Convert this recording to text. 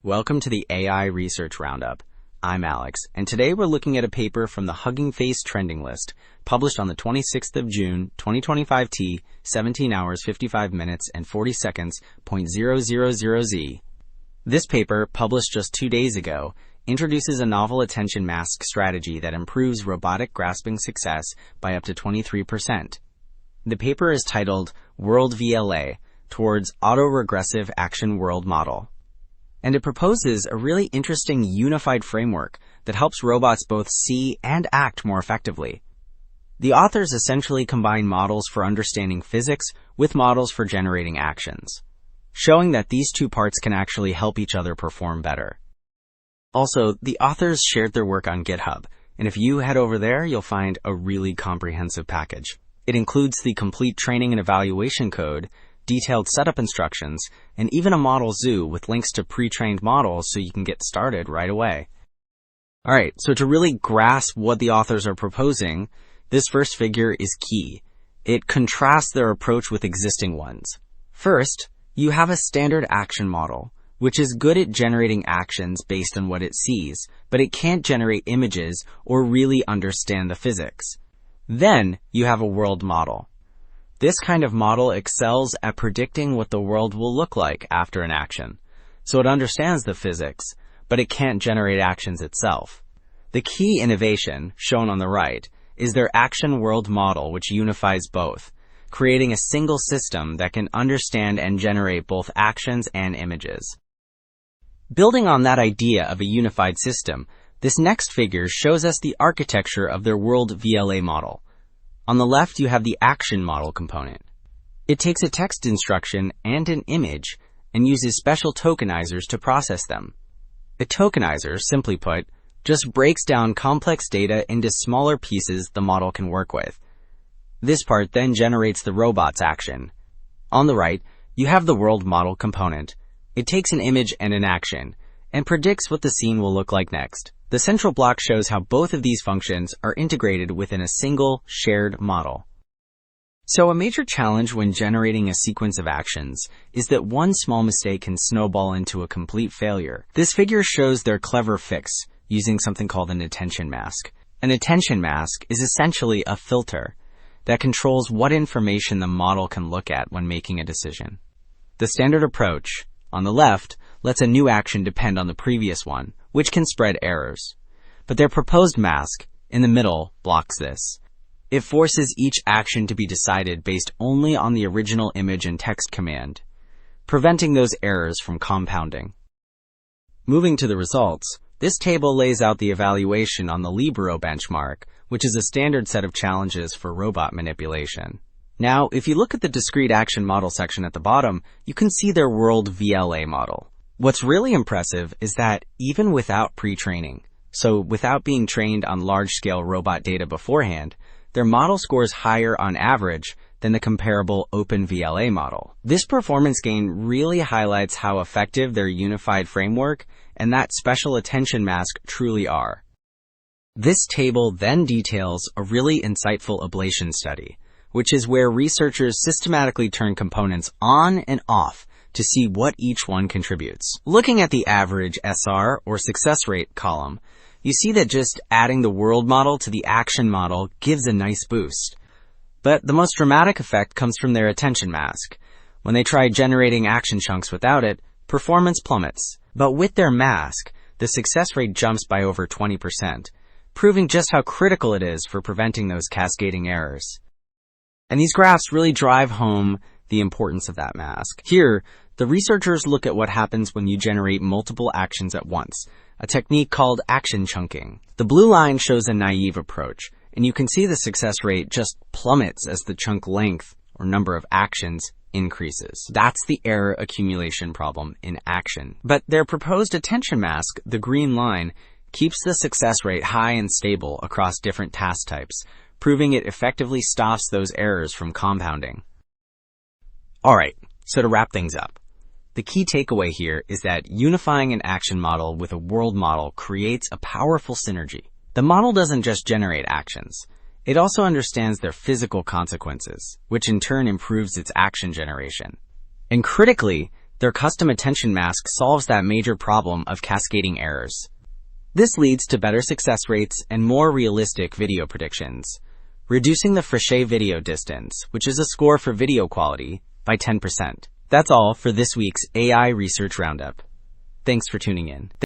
Welcome to the AI Research Roundup. I'm Alex, and today we're looking at a paper from the Hugging Face trending list, published on the 26th of June, 2025 T, 17 hours, 55 minutes, and 40 seconds, .000Z. This paper, published just 2 days ago, introduces a novel attention mask strategy that improves robotic grasping success by up to 23%. The paper is titled WorldVLA, Towards Autoregressive Action World Model. And it proposes a really interesting unified framework that helps robots both see and act more effectively. The authors essentially combine models for understanding physics with models for generating actions, showing that these two parts can actually help each other perform better. Also, the authors shared their work on GitHub, and if you head over there, you'll find a really comprehensive package. It includes the complete training and evaluation code, detailed setup instructions, and even a model zoo with links to pre-trained models so you can get started right away. Alright, so to really grasp what the authors are proposing, this first figure is key. It contrasts their approach with existing ones. First, you have a standard action model, which is good at generating actions based on what it sees, but it can't generate images or really understand the physics. Then, you have a world model. This kind of model excels at predicting what the world will look like after an action. So it understands the physics, but it can't generate actions itself. The key innovation, shown on the right, is their action world model, which unifies both, creating a single system that can understand and generate both actions and images. Building on that idea of a unified system, this next figure shows us the architecture of their WorldVLA model. On the left, you have the action model component. It takes a text instruction and an image and uses special tokenizers to process them. A tokenizer, simply put, just breaks down complex data into smaller pieces the model can work with. This part then generates the robot's action. On the right, you have the world model component. It takes an image and an action and predicts what the scene will look like next. The central block shows how both of these functions are integrated within a single, shared model. So a major challenge when generating a sequence of actions is that one small mistake can snowball into a complete failure. This figure shows their clever fix using something called an attention mask. An attention mask is essentially a filter that controls what information the model can look at when making a decision. The standard approach, on the left, lets a new action depend on the previous one, which can spread errors. But their proposed mask, in the middle, blocks this. It forces each action to be decided based only on the original image and text command, preventing those errors from compounding. Moving to the results, this table lays out the evaluation on the Libero benchmark, which is a standard set of challenges for robot manipulation. Now, if you look at the discrete action model section at the bottom, you can see their WorldVLA model. What's really impressive is that even without pre-training, so without being trained on large-scale robot data beforehand, their model scores higher on average than the comparable OpenVLA model. This performance gain really highlights how effective their unified framework and that special attention mask truly are. This table then details a really insightful ablation study, which is where researchers systematically turn components on and off to see what each one contributes. Looking at the average SR, or success rate, column, you see that just adding the world model to the action model gives a nice boost. But the most dramatic effect comes from their attention mask. When they try generating action chunks without it, performance plummets. But with their mask, the success rate jumps by over 20%, proving just how critical it is for preventing those cascading errors. And these graphs really drive home the importance of that mask. Here, the researchers look at what happens when you generate multiple actions at once, a technique called action chunking. The blue line shows a naive approach, and you can see the success rate just plummets as the chunk length, or number of actions, increases. That's the error accumulation problem in action. But their proposed attention mask, the green line, keeps the success rate high and stable across different task types, proving it effectively stops those errors from compounding. Alright, so to wrap things up, the key takeaway here is that unifying an action model with a world model creates a powerful synergy. The model doesn't just generate actions, it also understands their physical consequences, which in turn improves its action generation. And critically, Their custom attention mask solves that major problem of cascading errors. This leads to better success rates and more realistic video predictions, reducing the Frichet video distance, which is a score for video quality, by 10%. That's all for this week's AI Research Roundup. Thanks for tuning in.